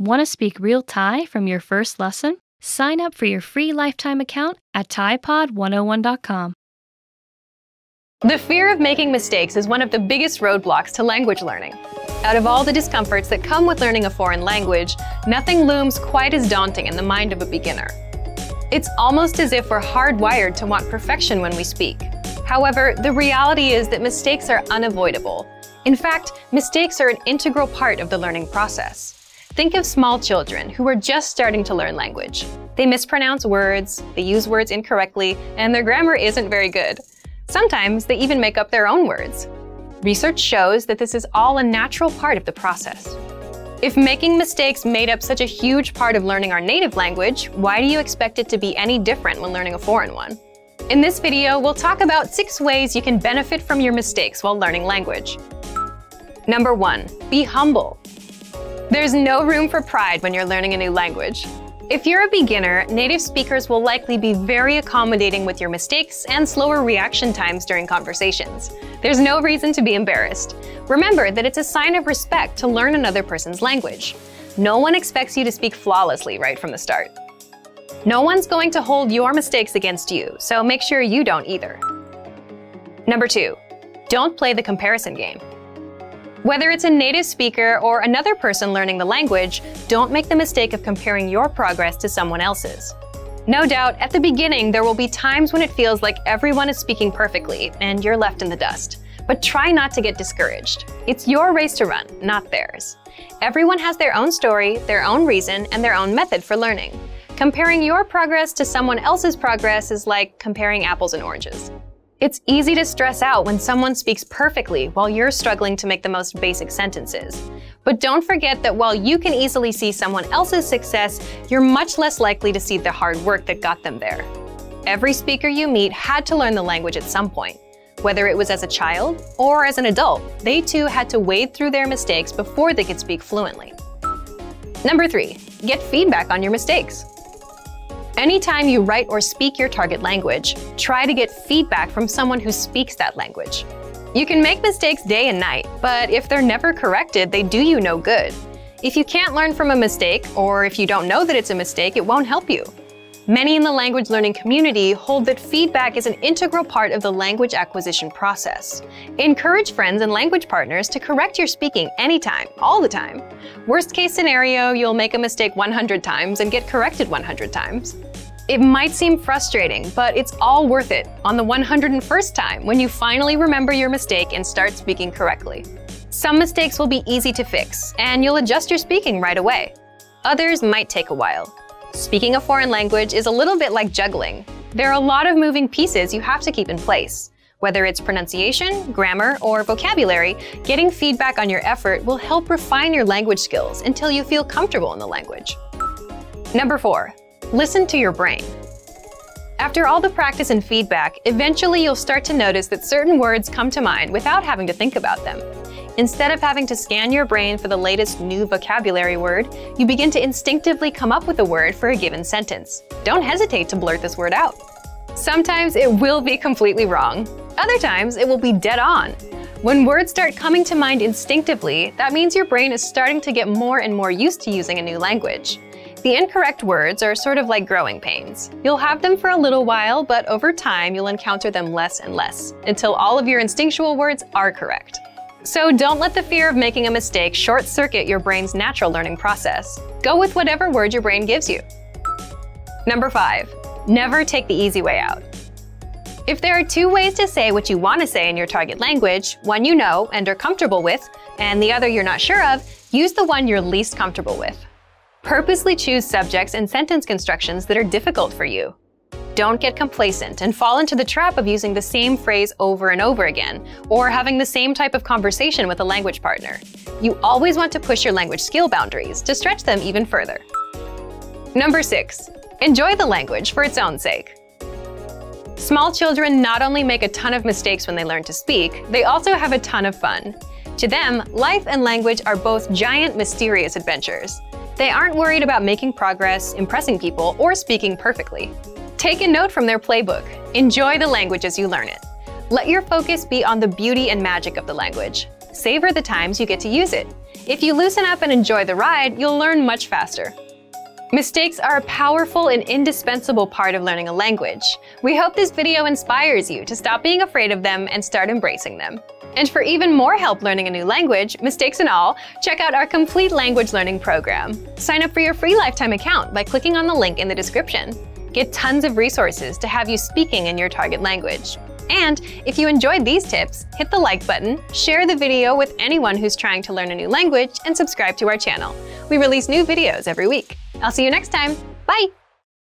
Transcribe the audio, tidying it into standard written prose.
Want to speak real Thai from your first lesson? Sign up for your free lifetime account at ThaiPod101.com. The fear of making mistakes is one of the biggest roadblocks to language learning. Out of all the discomforts that come with learning a foreign language, nothing looms quite as daunting in the mind of a beginner. It's almost as if we're hardwired to want perfection when we speak. However, the reality is that mistakes are unavoidable. In fact, mistakes are an integral part of the learning process. Think of small children who are just starting to learn language. They mispronounce words, they use words incorrectly, and their grammar isn't very good. Sometimes they even make up their own words. Research shows that this is all a natural part of the process. If making mistakes made up such a huge part of learning our native language, why do you expect it to be any different when learning a foreign one? In this video, we'll talk about 6 ways you can benefit from your mistakes while learning language. Number 1, be humble. There's no room for pride when you're learning a new language. If you're a beginner, native speakers will likely be very accommodating with your mistakes and slower reaction times during conversations. There's no reason to be embarrassed. Remember that it's a sign of respect to learn another person's language. No one expects you to speak flawlessly right from the start. No one's going to hold your mistakes against you, so make sure you don't either. Number 2, don't play the comparison game. Whether it's a native speaker or another person learning the language, don't make the mistake of comparing your progress to someone else's. No doubt, at the beginning, there will be times when it feels like everyone is speaking perfectly and you're left in the dust. But try not to get discouraged. It's your race to run, not theirs. Everyone has their own story, their own reason, and their own method for learning. Comparing your progress to someone else's progress is like comparing apples and oranges. It's easy to stress out when someone speaks perfectly while you're struggling to make the most basic sentences. But don't forget that while you can easily see someone else's success, you're much less likely to see the hard work that got them there. Every speaker you meet had to learn the language at some point. Whether it was as a child or as an adult, they too had to wade through their mistakes before they could speak fluently. Number 3, get feedback on your mistakes. Anytime you write or speak your target language, try to get feedback from someone who speaks that language. You can make mistakes day and night, but if they're never corrected, they do you no good. If you can't learn from a mistake, or if you don't know that it's a mistake, it won't help you. Many in the language learning community hold that feedback is an integral part of the language acquisition process. Encourage friends and language partners to correct your speaking anytime, all the time. Worst case scenario, you'll make a mistake 100 times and get corrected 100 times. It might seem frustrating, but it's all worth it on the 101st time when you finally remember your mistake and start speaking correctly. Some mistakes will be easy to fix, and you'll adjust your speaking right away. Others might take a while. Speaking a foreign language is a little bit like juggling. There are a lot of moving pieces you have to keep in place. Whether it's pronunciation, grammar, or vocabulary, getting feedback on your effort will help refine your language skills until you feel comfortable in the language. Number 4, listen to your brain. After all the practice and feedback, eventually you'll start to notice that certain words come to mind without having to think about them. Instead of having to scan your brain for the latest new vocabulary word, you begin to instinctively come up with a word for a given sentence. Don't hesitate to blurt this word out. Sometimes it will be completely wrong. Other times it will be dead on. When words start coming to mind instinctively, that means your brain is starting to get more and more used to using a new language. The incorrect words are sort of like growing pains. You'll have them for a little while, but over time you'll encounter them less and less, until all of your instinctual words are correct. So don't let the fear of making a mistake short-circuit your brain's natural learning process. Go with whatever word your brain gives you. Number 5, never take the easy way out. If there are 2 ways to say what you want to say in your target language, one you know and are comfortable with, and the other you're not sure of, use the one you're least comfortable with. Purposely choose subjects and sentence constructions that are difficult for you. Don't get complacent and fall into the trap of using the same phrase over and over again, or having the same type of conversation with a language partner. You always want to push your language skill boundaries to stretch them even further. Number 6, enjoy the language for its own sake. Small children not only make a ton of mistakes when they learn to speak, they also have a ton of fun. To them, life and language are both giant, mysterious adventures. They aren't worried about making progress, impressing people, or speaking perfectly. Take a note from their playbook. Enjoy the language as you learn it. Let your focus be on the beauty and magic of the language. Savor the times you get to use it. If you loosen up and enjoy the ride, you'll learn much faster. Mistakes are a powerful and indispensable part of learning a language. We hope this video inspires you to stop being afraid of them and start embracing them. And for even more help learning a new language, mistakes and all, check out our complete language learning program. Sign up for your free lifetime account by clicking on the link in the description. Get tons of resources to have you speaking in your target language. And if you enjoyed these tips, hit the like button, share the video with anyone who's trying to learn a new language, and subscribe to our channel. We release new videos every week. I'll see you next time. Bye!